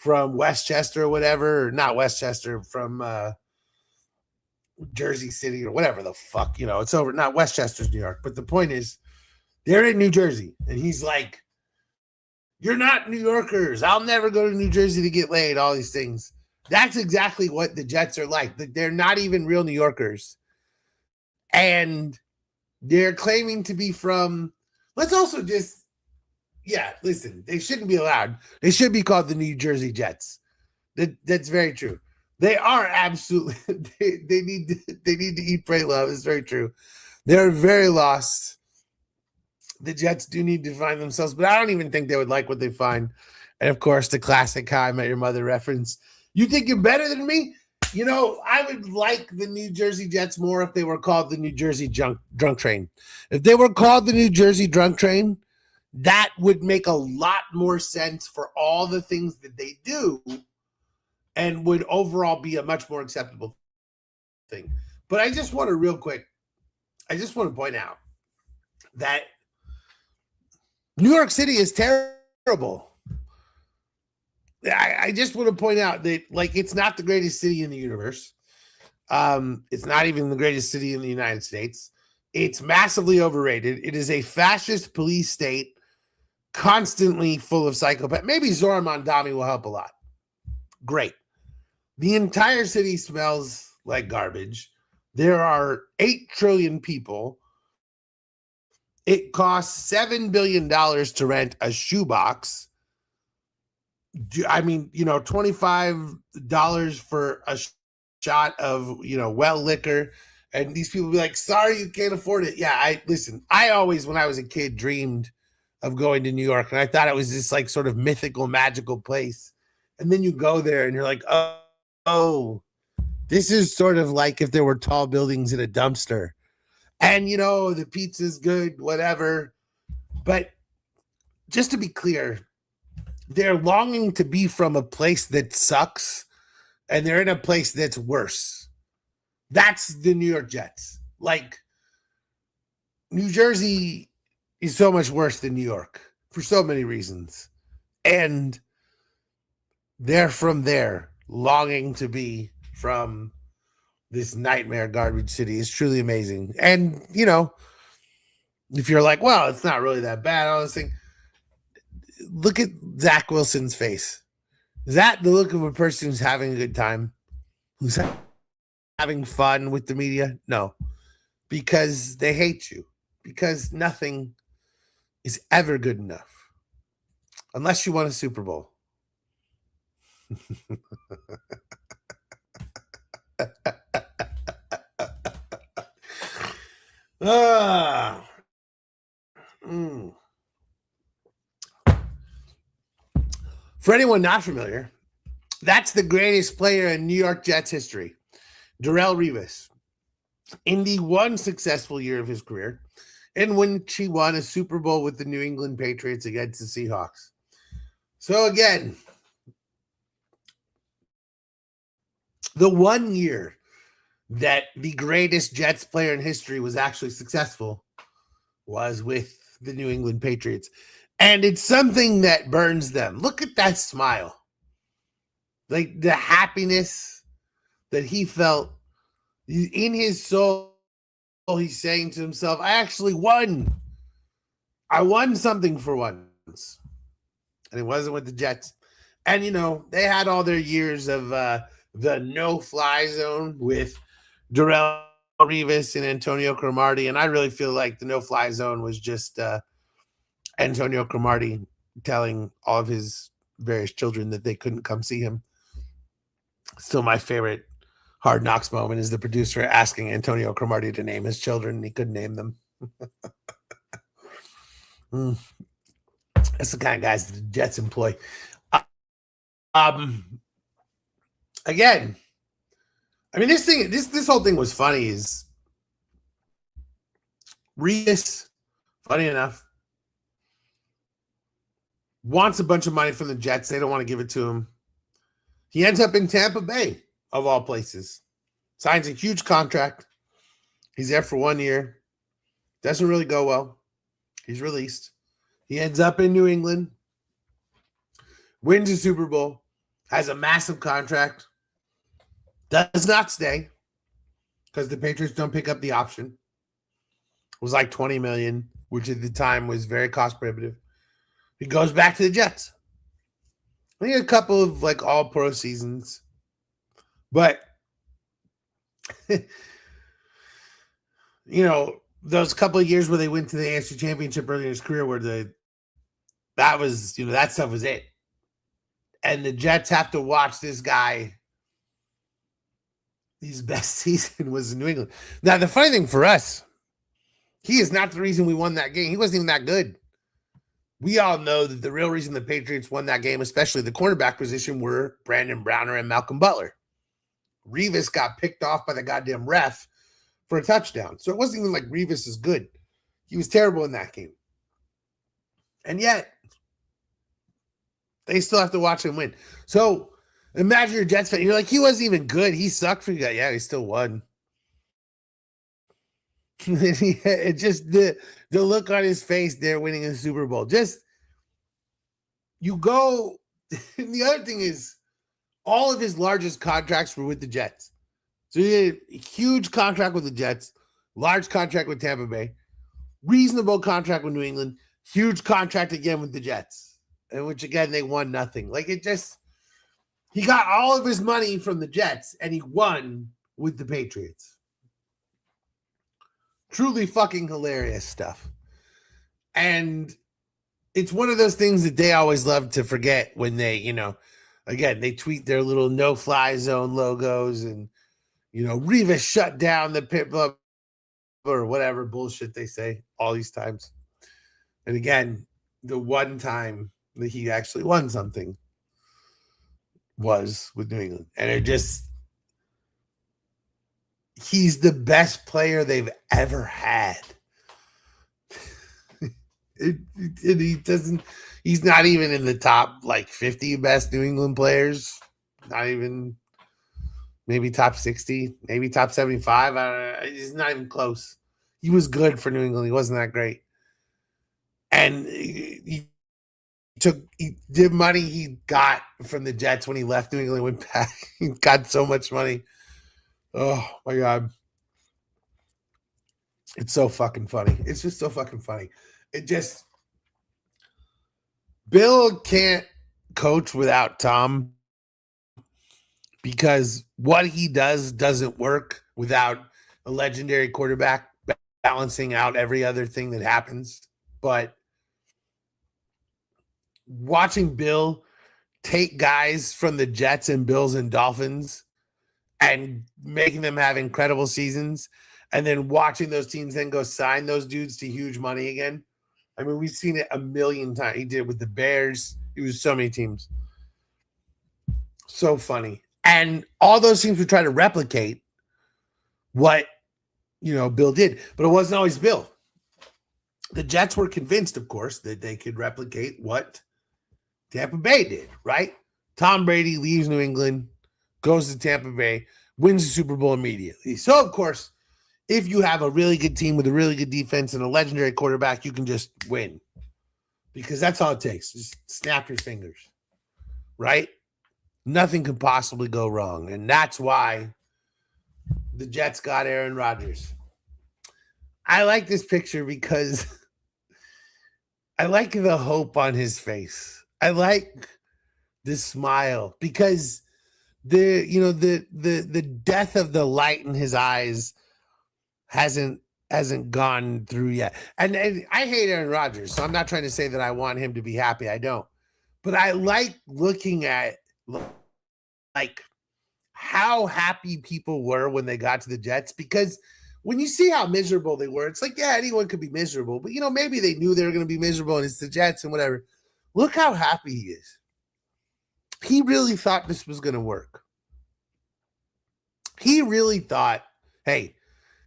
Westchester or whatever, or not Westchester, from Jersey City or whatever the fuck, it's over, not Westchester's New York. But the point is, they're in New Jersey. And he's like, you're not New Yorkers. I'll never go to New Jersey to get laid, all these things. That's exactly what the Jets are like. They're not even real New Yorkers. And they're claiming to be from, let's also just, listen, they shouldn't be allowed. They should be called the New Jersey Jets. That's very true. They are absolutely, they need to eat, pray, love. It's very true. They're very lost. The Jets do need to find themselves, but I don't even think they would like what they find. And of course, the classic How I Met Your Mother reference. You think you're better than me? I would like the New Jersey Jets more if they were called the New Jersey Drunk Train. If they were called the New Jersey Drunk Train, that would make a lot more sense for all the things that they do and would overall be a much more acceptable thing. But I just want to point out that New York City is terrible. I just want to point out that, it's not the greatest city in the universe. It's not even the greatest city in the United States. It's massively overrated. It is a fascist police state, constantly full of psychopaths. Maybe Zohran Mamdani will help a lot. Great. The entire city smells like garbage. There are 8 trillion people. It costs $7 billion to rent a shoebox. I mean, $25 for a shot of, well liquor. And these people be like, sorry, you can't afford it. Yeah, I always, when I was a kid, dreamed of going to New York. And I thought it was this sort of mythical, magical place. And then you go there and you're like, oh, this is sort of like if there were tall buildings in a dumpster. And, the pizza's good, whatever. But just to be clear, they're longing to be from a place that sucks, and they're in a place that's worse. That's the New York Jets. New Jersey is so much worse than New York for so many reasons. And they're from there, longing to be from this nightmare garbage city. Is truly amazing. And, if you're like, well, it's not really that bad, all this thing, look at Zach Wilson's face. Is that the look of a person who's having a good time? Who's having fun with the media? No, because they hate you. Because nothing is ever good enough. Unless you won a Super Bowl. For anyone not familiar, that's the greatest player in New York Jets history, Darrelle Revis. In the one successful year of his career, in which he won a Super Bowl with the New England Patriots against the Seahawks. So again, the one year that the greatest Jets player in history was actually successful was with the New England Patriots. And it's something that burns them. Look at that smile. Like the happiness that he felt in his soul. He's saying to himself, I actually won. I won something for once. And it wasn't with the Jets. And, they had all their years of the no-fly zone with Darrelle Revis and Antonio Cromartie. And I really feel like the no-fly zone was just Antonio Cromartie telling all of his various children that they couldn't come see him. Still my favorite Hard Knocks moment is the producer asking Antonio Cromartie to name his children, and he couldn't name them. That's the kind of guys the Jets employ. Again, I mean, this whole thing was funny. Is Revis, funny enough, wants a bunch of money from the Jets. They don't want to give it to him. He ends up in Tampa Bay, of all places. Signs a huge contract. He's there for 1 year. Doesn't really go well. He's released. He ends up in New England. Wins a Super Bowl. Has a massive contract. Does not stay. because the Patriots don't pick up the option. It was like $20 million, which at the time was very cost prohibitive. He goes back to the Jets. He had a couple of like all pro seasons, but those couple of years where they went to the AFC Championship early in his career, where that stuff was it. And the Jets have to watch this guy. His best season was in New England. Now, the funny thing for us, he is not the reason we won that game. He wasn't even that good. We all know that the real reason the Patriots won that game, especially the cornerback position, were Brandon Browner and Malcolm Butler. Revis got picked off by the goddamn ref for a touchdown. So it wasn't even like Revis is good. He was terrible in that game. And yet, they still have to watch him win. So imagine you're a Jets fan. You're like, he wasn't even good. He sucked for you guys. Yeah, he still won. It just the look on his face there winning a Super Bowl. Just you go. And the other thing is, all of his largest contracts were with the Jets. So he had a huge contract with the Jets, large contract with Tampa Bay, reasonable contract with New England, huge contract again with the Jets, and which again they won nothing. Like he got all of his money from the Jets and he won with the Patriots. Truly fucking hilarious stuff. And it's one of those things that they always love to forget when they, again, they tweet their little no-fly zone logos and, Revis shut down the pit or whatever bullshit they say all these times. And again, the one time that he actually won something was with New England. And he's the best player they've ever had. He's not even in the top 50 best New England players. Not even maybe top 60, maybe top 75. He's not even close. He was good for New England. He wasn't that great. And the money he got from the Jets when he left New England, went back. He got so much money. Oh my God. It's so fucking funny. It's just so fucking funny. Bill can't coach without Tom because what he does doesn't work without a legendary quarterback balancing out every other thing that happens. But watching Bill take guys from the Jets and Bills and Dolphins and making them have incredible seasons, and then watching those teams then go sign those dudes to huge money again. I mean, we've seen it a million times. He did it with the Bears. It was so many teams. So funny. And all those teams would try to replicate what, Bill did. But it wasn't always Bill. The Jets were convinced, of course, that they could replicate what Tampa Bay did, right? Tom Brady leaves New England, goes to Tampa Bay, wins the Super Bowl immediately. So, of course, if you have a really good team with a really good defense and a legendary quarterback, you can just win. Because that's all it takes. Just snap your fingers, right? Nothing could possibly go wrong. And that's why the Jets got Aaron Rodgers. I like this picture because I like the hope on his face. I like the smile because the death of the light in his eyes hasn't gone through yet. And I hate Aaron Rodgers, so I'm not trying to say that I want him to be happy. I don't. But I like looking at how happy people were when they got to the Jets, because when you see how miserable they were, it's like, yeah, anyone could be miserable, but maybe they knew they were going to be miserable and it's the Jets and whatever. Look how happy he is. He really thought this was going to work. He really thought, hey,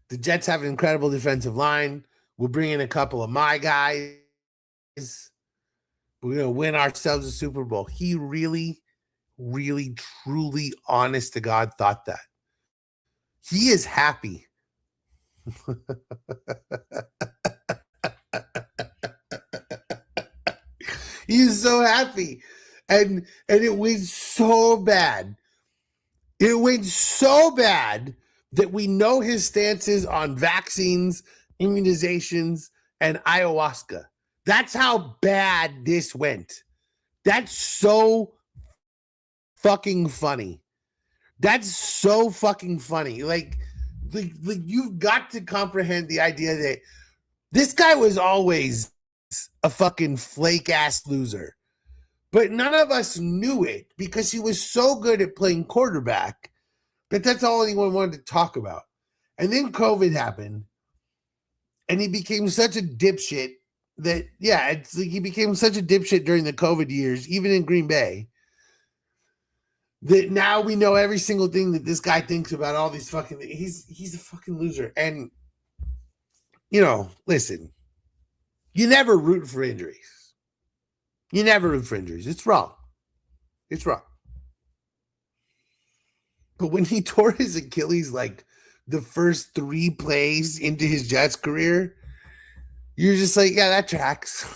the Jets have an incredible defensive line. We'll bring in a couple of my guys. We're going to win ourselves a Super Bowl. He really, really, truly, honest to God, thought that. He is happy. He is so happy. And it went so bad. It went so bad that we know his stances on vaccines, immunizations, and ayahuasca. That's how bad this went. That's so fucking funny. That's so fucking funny. Like you've got to comprehend the idea that this guy was always a fucking flake ass loser. But none of us knew it because he was so good at playing quarterback that that's all anyone wanted to talk about. And then COVID happened, and he became such a dipshit that, yeah, it's like he became such a dipshit during the COVID years, even in Green Bay, that now we know every single thing that this guy thinks about all these fucking things. He's a fucking loser. And, you know, listen, you never root for injuries. You never root for injuries. It's wrong. It's wrong. But when he tore his Achilles like the first 3 plays into his Jets career, you're just like, yeah, that tracks.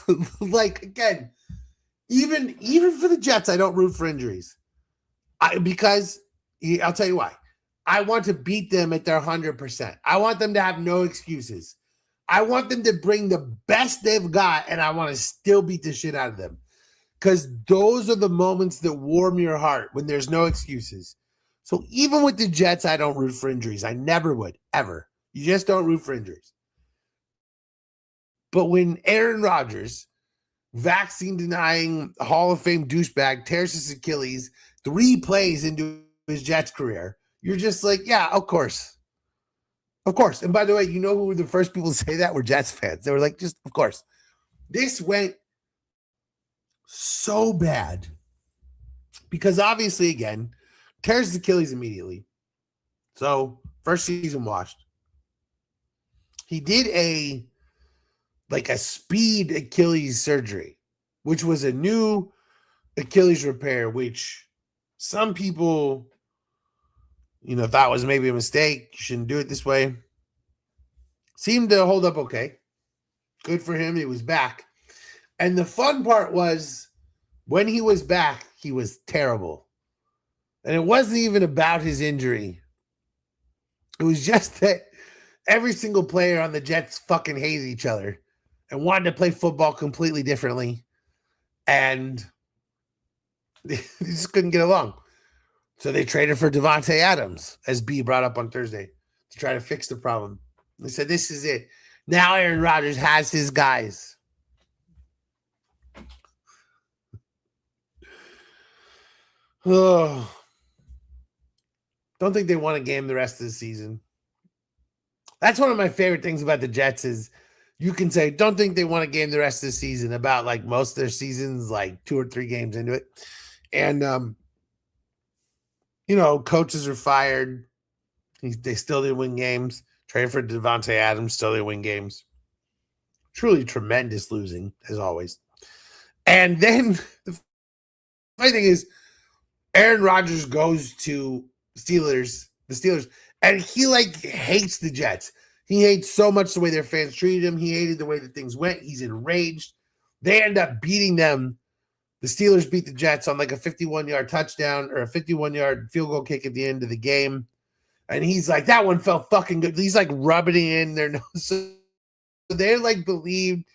Like, again, even for the Jets, I don't root for injuries. Because I'll tell you why. I want to beat them at their 100%. I want them to have no excuses. I want them to bring the best they've got, and I want to still beat the shit out of them. Because those are the moments that warm your heart when there's no excuses. So even with the Jets, I don't root for injuries. I never would, ever. You just don't root for injuries. But when Aaron Rodgers, vaccine-denying Hall of Fame douchebag, tears his Achilles 3 plays into his Jets career, you're just like, yeah, of course. Of course. And by the way, you know who were the first people to say that were Jets fans. They were like, just, of course. This went so bad because obviously, again, tears his Achilles immediately. So, first season washed. He did a speed Achilles surgery, which was a new Achilles repair, which some people, thought was maybe a mistake. You shouldn't do it this way. Seemed to hold up okay. Good for him. He was back. And the fun part was when he was back, he was terrible. And it wasn't even about his injury. It was just that every single player on the Jets fucking hated each other and wanted to play football completely differently. And they just couldn't get along. So they traded for Davante Adams, as B brought up on Thursday, to try to fix the problem. They said, this is it. Now Aaron Rodgers has his guys. Oh, don't think they won a game the rest of the season. That's one of my favorite things about the Jets is you can say, don't think they won a game the rest of the season about like most of their seasons, like 2 or 3 games into it. And, coaches are fired. They still didn't win games. Traded for Davante Adams, still didn't win games. Truly tremendous losing, as always. And then the funny thing is, Aaron Rodgers goes to the Steelers, and he hates the Jets. He hates so much the way their fans treated him. He hated the way that things went. He's enraged. They end up beating them. The Steelers beat the Jets on like a 51-yard touchdown or a 51-yard field goal kick at the end of the game. And he's like, that one felt fucking good. He's like rubbing it in their nose. So they believed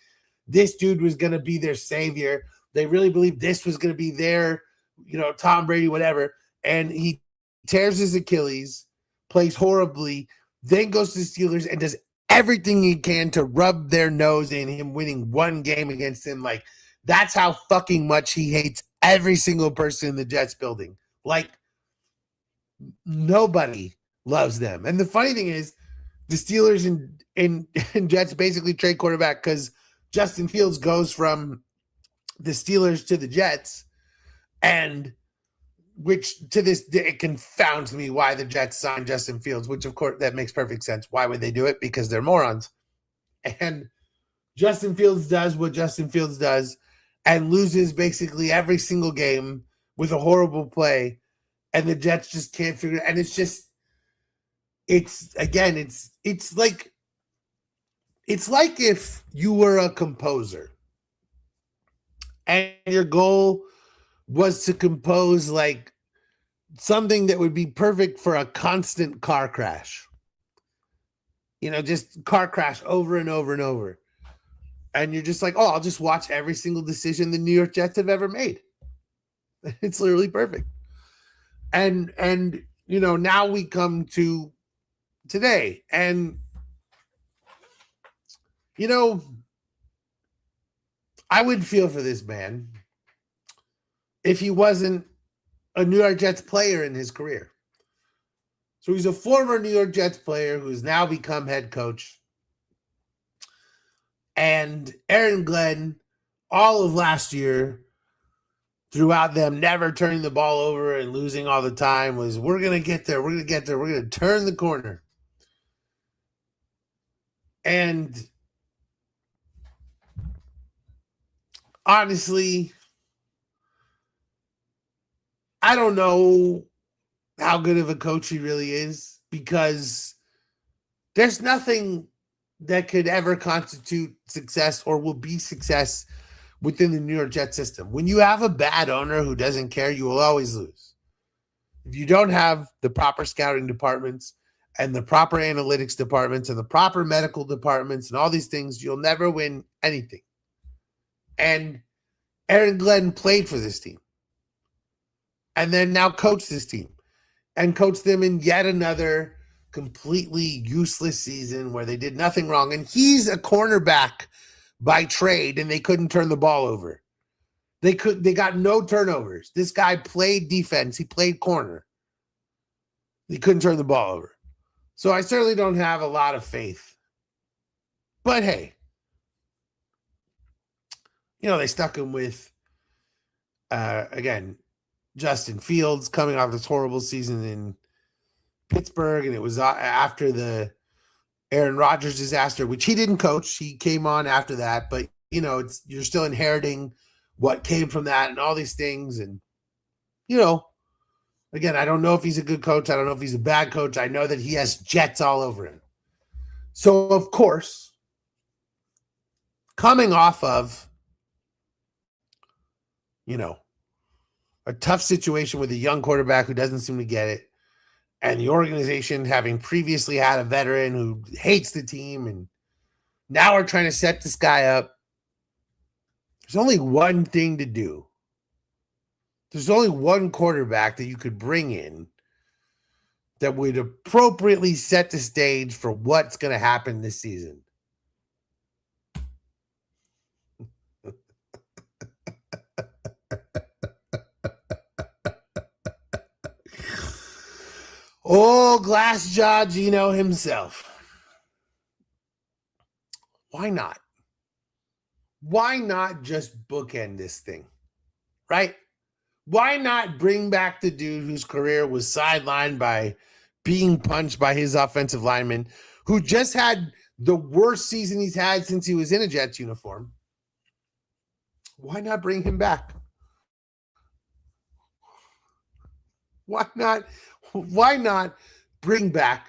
this dude was going to be their savior. They really believed this was going to be their, Tom Brady, whatever. And he tears his Achilles, plays horribly, then goes to the Steelers and does everything he can to rub their nose in him winning one game against him. Like, that's how fucking much he hates every single person in the Jets building. Like, nobody loves them. And the funny thing is, the Steelers and Jets basically trade quarterback because Justin Fields goes from the Steelers to the Jets, and which to this day it confounds me why the Jets signed Justin Fields, which of course that makes perfect sense. Why would they do it? Because they're morons. And Justin Fields does what Justin Fields does and loses basically every single game with a horrible play, and the Jets just can't figure it. And it's like if you were a composer and your goal was to compose like something that would be perfect for a constant car crash. just car crash over and over and over. And you're just like, oh, I'll just watch every single decision the New York Jets have ever made. It's literally perfect. And now we come to today. And I would feel for this man if he wasn't a New York Jets player in his career. So he's a former New York Jets player who's now become head coach. And Aaron Glenn, all of last year, throughout them never turning the ball over and losing all the time, was we're going to get there, we're going to get there, we're going to turn the corner. And honestly, I don't know how good of a coach he really is, because there's nothing that could ever constitute success or will be success within the New York Jets system. When you have a bad owner who doesn't care, you will always lose. If you don't have the proper scouting departments and the proper analytics departments and the proper medical departments and all these things, you'll never win anything. And Aaron Glenn played for this team and then now coached this team and coached them in yet another completely useless season where they did nothing wrong. And he's a cornerback by trade, and they couldn't turn the ball over. They got no turnovers. This guy played defense. He played corner. He couldn't turn the ball over. So I certainly don't have a lot of faith. But hey, they stuck him with, again, Justin Fields coming off this horrible season in Pittsburgh, and it was after the Aaron Rodgers disaster, which he didn't coach. He came on after that, but you're still inheriting what came from that and all these things. And again, I don't know if he's a good coach. I don't know if he's a bad coach. I know that he has Jets all over him. So of course, coming off of a tough situation with a young quarterback who doesn't seem to get it, and the organization having previously had a veteran who hates the team, and now we're trying to set this guy up. There's only one thing to do. There's only one quarterback that you could bring in that would appropriately set the stage for what's going to happen this season. Oh, Glassjaw Geno himself. Why not? Why not just bookend this thing? Right? Why not bring back the dude whose career was sidelined by being punched by his offensive lineman, who just had the worst season he's had since he was in a Jets uniform? Why not bring him back? Why not bring back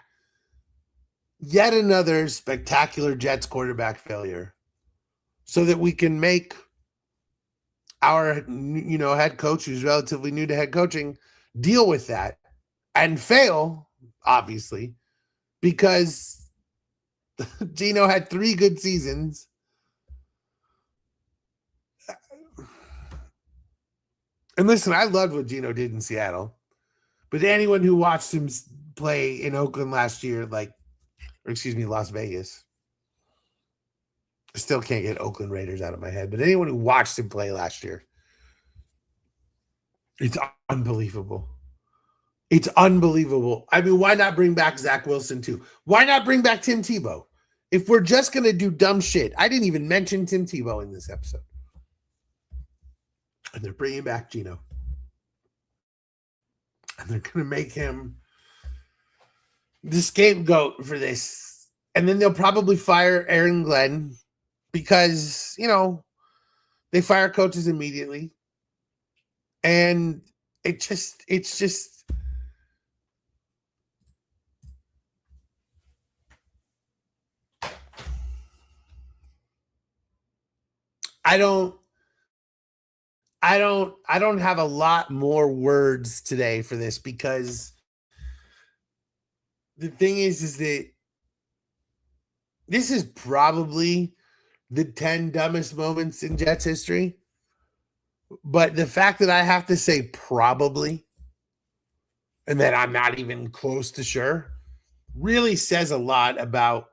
yet another spectacular Jets quarterback failure so that we can make our head coach, who's relatively new to head coaching, deal with that and fail, obviously, because Geno had 3 good seasons. And listen, I loved what Geno did in Seattle. But anyone who watched him play in Oakland last year, Las Vegas, I still can't get Oakland Raiders out of my head. But anyone who watched him play last year, it's unbelievable. It's unbelievable. I mean, why not bring back Zach Wilson too? Why not bring back Tim Tebow? If we're just going to do dumb shit, I didn't even mention Tim Tebow in this episode. And they're bringing back Geno. And they're going to make him the scapegoat for this. And then they'll probably fire Aaron Glenn because, they fire coaches immediately. And it's just, I don't have a lot more words today for this, because the thing is that this is probably the 10 dumbest moments in Jets history. But the fact that I have to say probably, and that I'm not even close to sure, really says a lot about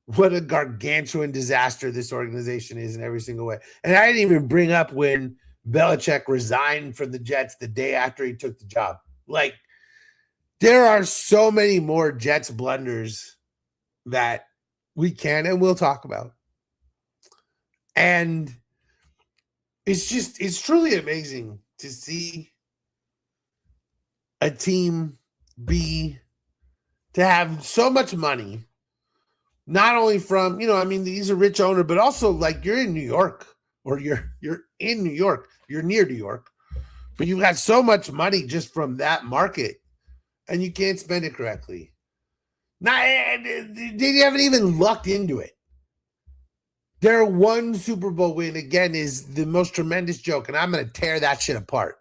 what a gargantuan disaster this organization is in every single way. And I didn't even bring up when Belichick resigned from the Jets the day after he took the job. Like, there are so many more Jets blunders that we can and will talk about. And it's truly amazing to see a team to have so much money, not only from, he's a rich owner, but also like you're in New York, or you're in New York, you're near New York, but you've got so much money just from that market and you can't spend it correctly. They haven't even lucked into it. Their one Super Bowl win, again, is the most tremendous joke, and I'm going to tear that shit apart.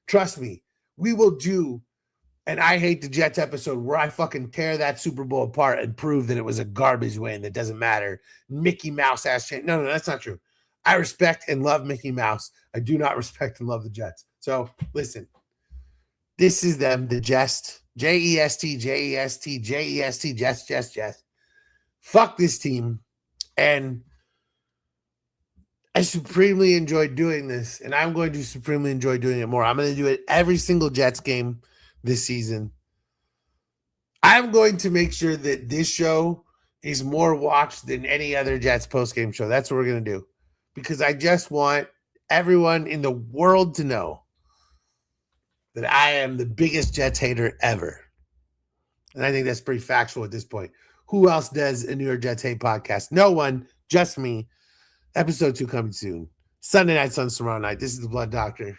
Trust me, we will do an I Hate the Jets episode where I fucking tear that Super Bowl apart and prove that it was a garbage win that doesn't matter. Mickey Mouse ass chant. No, that's not true. I respect and love Mickey Mouse. I do not respect and love the Jets. So listen, this is them, the Jest. J-E-S-T, J-E-S-T, J-E-S-T, Jets. Fuck this team. And I supremely enjoyed doing this, and I'm going to supremely enjoy doing it more. I'm going to do it every single Jets game this season. I'm going to make sure that this show is more watched than any other Jets postgame show. That's what we're going to do, because I just want everyone in the world to know that I am the biggest Jets hater ever. And I think that's pretty factual at this point. Who else does a New York Jets hate podcast? No one, just me. Episode 2 coming soon. Sunday night, Suns tomorrow night. This is the Blood Doctor.